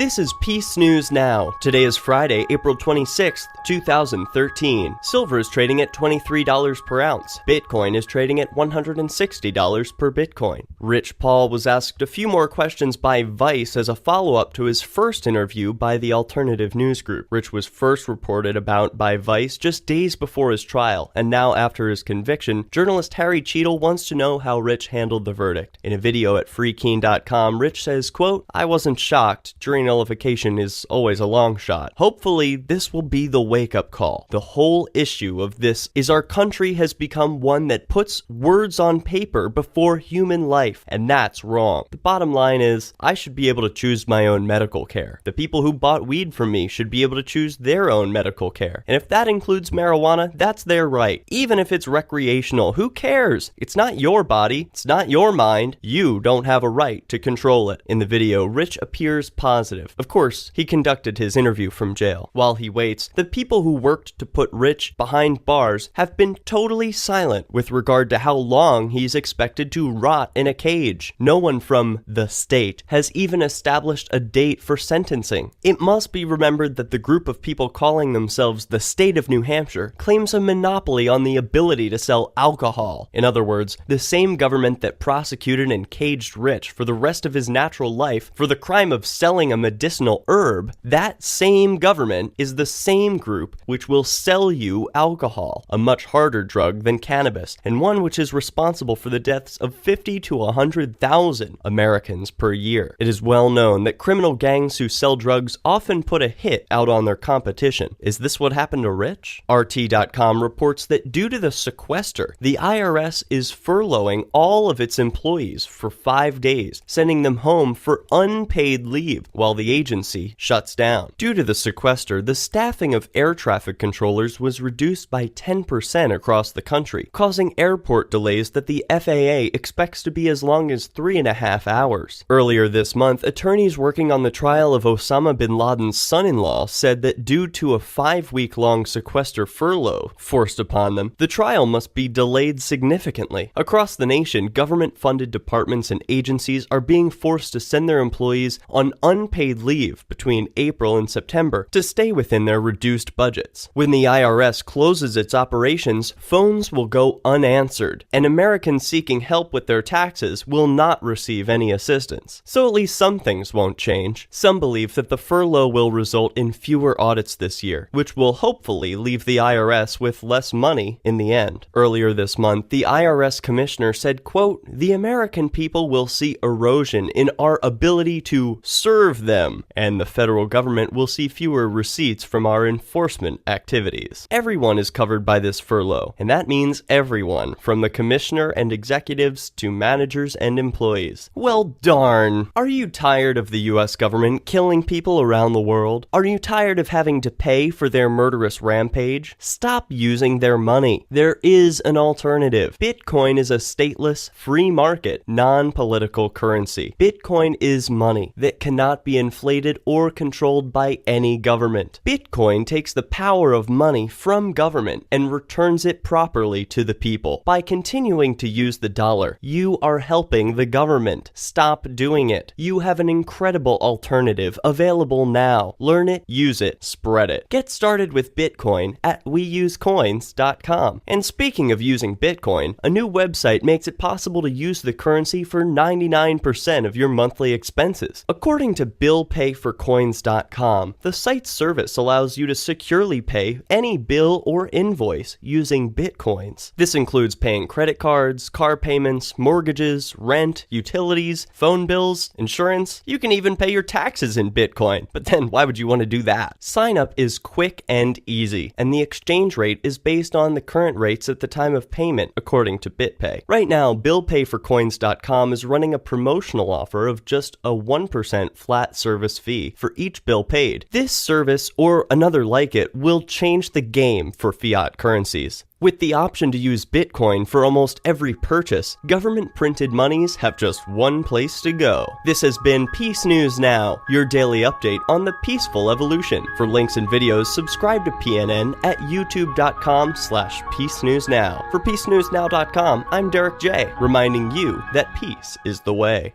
This is Peace News Now. Today is Friday, April 26th, 2013. Silver is trading at $23 per ounce. Bitcoin is trading at $160 per Bitcoin. Rich Paul was asked a few more questions by Vice as a follow-up to his first interview by the alternative news group. Rich was first reported about by Vice just days before his trial, and now after his conviction, journalist Harry Cheadle wants to know how Rich handled the verdict. In a video at freekeen.com, Rich says, quote, "I wasn't shocked. Jury nullification is always a long shot. Hopefully, this will be the wake-up call. The whole issue of this is our country has become one that puts words on paper before human life, and that's wrong. The bottom line is, I should be able to choose my own medical care. The people who bought weed from me should be able to choose their own medical care. And if that includes marijuana, that's their right. Even if it's recreational, who cares? It's not your body. It's not your mind. You don't have a right to control it." In the video, Rich appears positive. Of course, he conducted his interview from jail. While he waits, the people who worked to put Rich behind bars have been totally silent with regard to how long he's expected to rot in a cage. No one from the state has even established a date for sentencing. It must be remembered that the group of people calling themselves the state of New Hampshire claims a monopoly on the ability to sell alcohol. In other words, the same government that prosecuted and caged Rich for the rest of his natural life for the crime of selling a medicinal herb, that same government is the same group which will sell you alcohol, a much harder drug than cannabis, and one which is responsible for the deaths of 50 to 100,000 Americans per year. It is well known that criminal gangs who sell drugs often put a hit out on their competition. Is this what happened to Rich? RT.com reports that due to the sequester, the IRS is furloughing all of its employees for 5 days, sending them home for unpaid leave while the agency shuts down. Due to the sequester, the staffing of air traffic controllers was reduced by 10% across the country, causing airport delays that the FAA expects to be as long as 3.5 hours. Earlier this month, attorneys working on the trial of Osama bin Laden's son-in-law said that due to a 5-week-long sequester furlough forced upon them, the trial must be delayed significantly. Across the nation, government-funded departments and agencies are being forced to send their employees on unpaid leave between April and September to stay within their reduced budgets. When the IRS closes its operations, phones will go unanswered, and Americans seeking help with their taxes will not receive any assistance. So at least some things won't change. Some believe that the furlough will result in fewer audits this year, which will hopefully leave the IRS with less money in the end. Earlier this month, the IRS commissioner said, quote, "The American people will see erosion in our ability to serve them, and the federal government will see fewer receipts from our enforcement activities." Everyone is covered by this furlough, and that means everyone, from the commissioner and executives to managers and employees. Well, darn. Are you tired of the US government killing people around the world? Are you tired of having to pay for their murderous rampage? Stop using their money. There is an alternative. Bitcoin is a stateless, free market, non-political currency. Bitcoin is money that cannot be inflated or controlled by any government. Bitcoin takes the power of money from government and returns it properly to the people. By continuing to use the dollar, you are helping the government. Stop doing it. You have an incredible alternative available now. Learn it, use it, spread it. Get started with Bitcoin at weusecoins.com. And speaking of using Bitcoin, a new website makes it possible to use the currency for 99% of your monthly expenses. According to BillPayForCoins.com, the site's service allows you to securely pay any bill or invoice using Bitcoins. This includes paying credit cards, car payments, mortgages, rent, utilities, phone bills, insurance. You can even pay your taxes in Bitcoin. But then why would you want to do that? Sign up is quick and easy, and the exchange rate is based on the current rates at the time of payment, according to BitPay. Right now, BillPayForCoins.com is running a promotional offer of just a 1% flat service fee for each bill paid. This service, or another like it, will change the game for fiat currencies. With the option to use Bitcoin for almost every purchase, government-printed monies have just one place to go. This has been Peace News Now, your daily update on the peaceful evolution. For links and videos, subscribe to PNN at youtube.com/peacenewsnow. For peacenewsnow.com, I'm Derek J, reminding you that peace is the way.